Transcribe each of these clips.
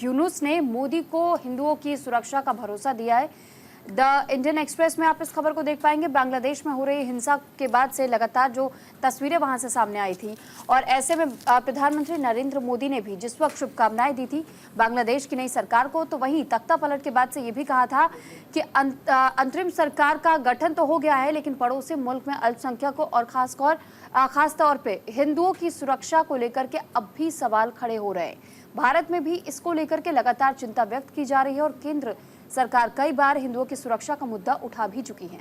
यूनुस ने मोदी को हिंदुओं की सुरक्षा का भरोसा दिया है। द इंडियन एक्सप्रेस में आप इस खबर को देख पाएंगे। बांग्लादेश में हो रही हिंसा के बाद से लगातार जो तस्वीरें वहां से सामने आई थी, और ऐसे में प्रधानमंत्री नरेंद्र मोदी ने भी जिस वक्त शुभकामनाएं दी थी बांग्लादेश की नई सरकार को, तो वहीं तख्ता पलट के बाद से ये भी कहा था कि अंतरिम सरकार का गठन तो हो गया है, लेकिन पड़ोसी मुल्क में अल्पसंख्यकों और खास तौर पे हिंदुओं की सुरक्षा को लेकर के अब भी सवाल खड़े हो रहे हैं। भारत में भी इसको लेकर के लगातार चिंता व्यक्त की जा रही है और केंद्र सरकार कई बार हिंदुओं की सुरक्षा का मुद्दा उठा भी चुकी है।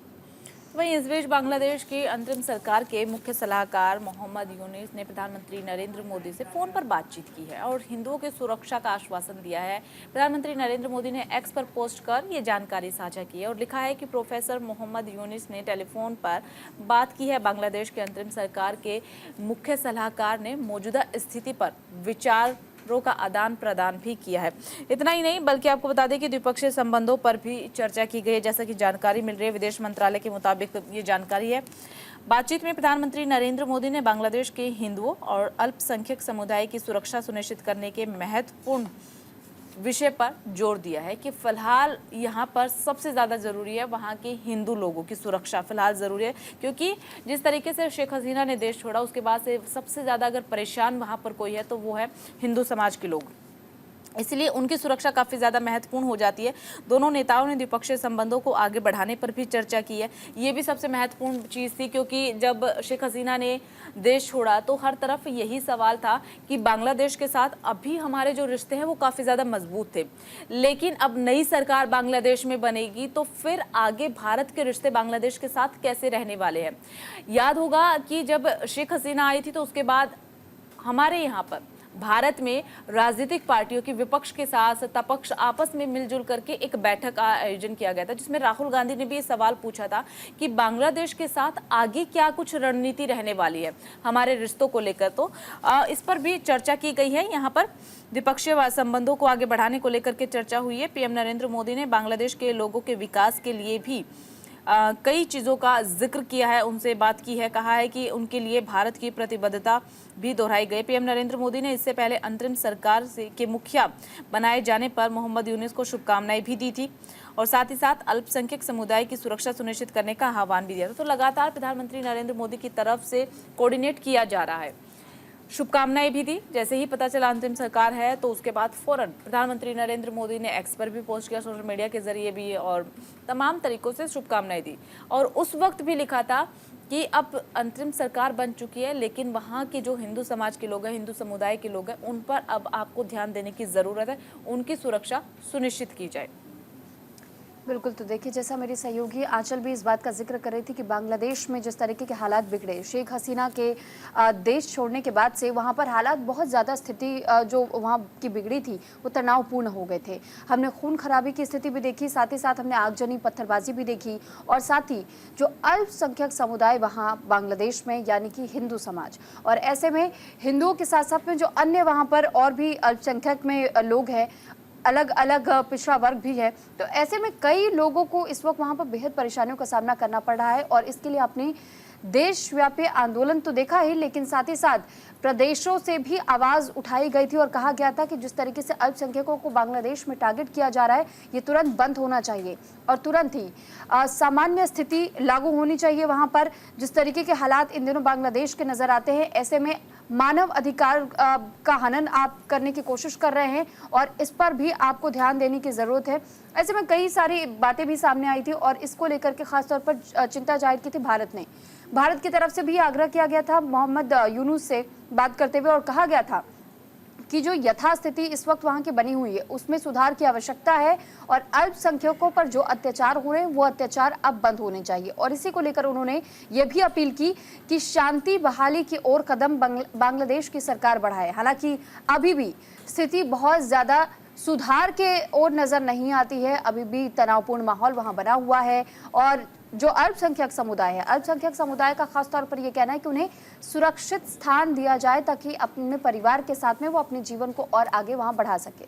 वहीं इस बीच बांग्लादेश की अंतरिम सरकार के मुख्य सलाहकार मोहम्मद यूनुस ने प्रधानमंत्री नरेंद्र मोदी से फोन पर बातचीत की है और हिंदुओं की सुरक्षा का आश्वासन दिया है। प्रधानमंत्री नरेंद्र मोदी ने एक्स पर पोस्ट कर ये जानकारी साझा की है और लिखा है कि प्रोफेसर मोहम्मद यूनुस ने टेलीफोन पर बात की है। बांग्लादेश के अंतरिम सरकार के मुख्य सलाहकार ने मौजूदा स्थिति पर विचारों का आदान प्रदान भी किया है। इतना ही नहीं बल्कि आपको बता दें कि द्विपक्षीय संबंधों पर भी चर्चा की गई है, जैसा कि जानकारी मिल रही है। विदेश मंत्रालय के मुताबिक ये जानकारी है। बातचीत में प्रधानमंत्री नरेंद्र मोदी ने बांग्लादेश के हिंदुओं और अल्पसंख्यक समुदाय की सुरक्षा सुनिश्चित करने के महत्वपूर्ण विषय पर जोर दिया है कि फिलहाल यहाँ पर सबसे ज़्यादा ज़रूरी है वहाँ के हिंदू लोगों की सुरक्षा फिलहाल ज़रूरी है, क्योंकि जिस तरीके से शेख हसीना ने देश छोड़ा उसके बाद से सबसे ज़्यादा अगर परेशान वहाँ पर कोई है तो वो है हिंदू समाज के लोग, इसलिए उनकी सुरक्षा काफ़ी ज़्यादा महत्वपूर्ण हो जाती है। दोनों नेताओं ने द्विपक्षीय संबंधों को आगे बढ़ाने पर भी चर्चा की है। ये भी सबसे महत्वपूर्ण चीज़ थी, क्योंकि जब शेख हसीना ने देश छोड़ा तो हर तरफ यही सवाल था कि बांग्लादेश के साथ अभी हमारे जो रिश्ते हैं वो काफ़ी ज़्यादा मजबूत थे, लेकिन अब नई सरकार बांग्लादेश में बनेगी तो फिर आगे भारत के रिश्ते बांग्लादेश के साथ कैसे रहने वाले हैं। याद होगा कि जब शेख हसीना आई थी तो उसके बाद हमारे यहाँ पर भारत में राजनीतिक पार्टियों की विपक्ष के साथ सत्तापक्ष आपस में मिलजुल करके एक बैठक का आयोजन किया गया था, जिसमें राहुल गांधी ने भी ये सवाल पूछा था कि बांग्लादेश के साथ आगे क्या कुछ रणनीति रहने वाली है हमारे रिश्तों को लेकर। तो इस पर भी चर्चा की गई है। यहाँ पर द्विपक्षीय संबंधों को आगे बढ़ाने को लेकर के चर्चा हुई है। पीएम नरेंद्र मोदी ने बांग्लादेश के लोगों के विकास के लिए भी कई चीज़ों का जिक्र किया है, उनसे बात की है, कहा है कि उनके लिए भारत की प्रतिबद्धता भी दोहराई गई। पीएम नरेंद्र मोदी ने इससे पहले अंतरिम सरकार के मुखिया बनाए जाने पर मोहम्मद यूनुस को शुभकामनाएं भी दी थी और साथ ही साथ अल्पसंख्यक समुदाय की सुरक्षा सुनिश्चित करने का आह्वान भी दिया था। तो लगातार प्रधानमंत्री नरेंद्र मोदी की तरफ से कोऑर्डिनेट किया जा रहा है, शुभकामनाएं भी दी। जैसे ही पता चला अंतिम सरकार है तो उसके बाद फौरन प्रधानमंत्री नरेंद्र मोदी ने एक्स पर भी पोस्ट किया, सोशल मीडिया के जरिए भी, और तमाम तरीकों से शुभकामनाएं दी। और उस वक्त भी लिखा था कि अब अंतरिम सरकार बन चुकी है, लेकिन वहाँ के जो हिंदू समाज के लोग हैं, हिंदू समुदाय के लोग हैं, उन पर अब आपको ध्यान देने की ज़रूरत है, उनकी सुरक्षा सुनिश्चित की जाए। बिल्कुल, तो देखिए जैसा मेरी सहयोगी आंचल भी इस बात का जिक्र कर रही थी कि बांग्लादेश में जिस तरीके के हालात बिगड़े शेख हसीना के देश छोड़ने के बाद से, वहाँ पर हालात बहुत ज़्यादा स्थिति जो वहाँ की बिगड़ी थी वो तनावपूर्ण हो गए थे। हमने खून खराबी की स्थिति भी देखी, साथ ही साथ हमने आगजनी पत्थरबाजी भी देखी, और साथ ही जो अल्पसंख्यक समुदाय वहाँ बांग्लादेश में यानी कि हिंदू समाज, और ऐसे में हिंदुओं के साथ साथ में जो अन्य वहाँ पर और भी अल्पसंख्यक में लोग हैं, अलग अलग पिछड़ा वर्ग भी है, तो ऐसे में कई लोगों को इस वक्त वहाँ पर बेहद परेशानियों का सामना करना पड़ रहा है। और इसके लिए अपनी देशव्यापी आंदोलन तो देखा ही, लेकिन साथ ही साथ प्रदेशों से भी आवाज़ उठाई गई थी और कहा गया था कि जिस तरीके से अल्पसंख्यकों को बांग्लादेश में टारगेट किया जा रहा है ये तुरंत बंद होना चाहिए और तुरंत ही सामान्य स्थिति लागू होनी चाहिए वहाँ पर। जिस तरीके के हालात इन दिनों बांग्लादेश के नज़र आते हैं, ऐसे में मानव अधिकार का हनन आप करने की कोशिश कर रहे हैं और इस पर भी आपको ध्यान देने की ज़रूरत है। ऐसे में कई सारी बातें भी सामने आई थी और इसको लेकर के खास तौर पर चिंता जाहिर की थी भारत की तरफ से भी आग्रह किया गया था मोहम्मद यूनुस से बात करते हुए, और कहा गया था कि जो यथास्थिति इस वक्त वहाँ की बनी हुई है उसमें सुधार की आवश्यकता है और अल्पसंख्यकों पर जो अत्याचार हो रहे हैं वो अत्याचार अब बंद होने चाहिए। और इसी को लेकर उन्होंने ये भी अपील की कि शांति बहाली की ओर कदम बांग्लादेश की सरकार बढ़ाए। हालांकि अभी भी स्थिति बहुत ज़्यादा सुधार के ओर नज़र नहीं आती है, अभी भी तनावपूर्ण माहौल वहाँ बना हुआ है। और जो अल्पसंख्यक समुदाय है, अल्पसंख्यक समुदाय का खास तौर पर यह कहना है कि उन्हें सुरक्षित स्थान दिया जाए ताकि अपने परिवार के साथ में वो अपने जीवन को और आगे वहाँ बढ़ा सके।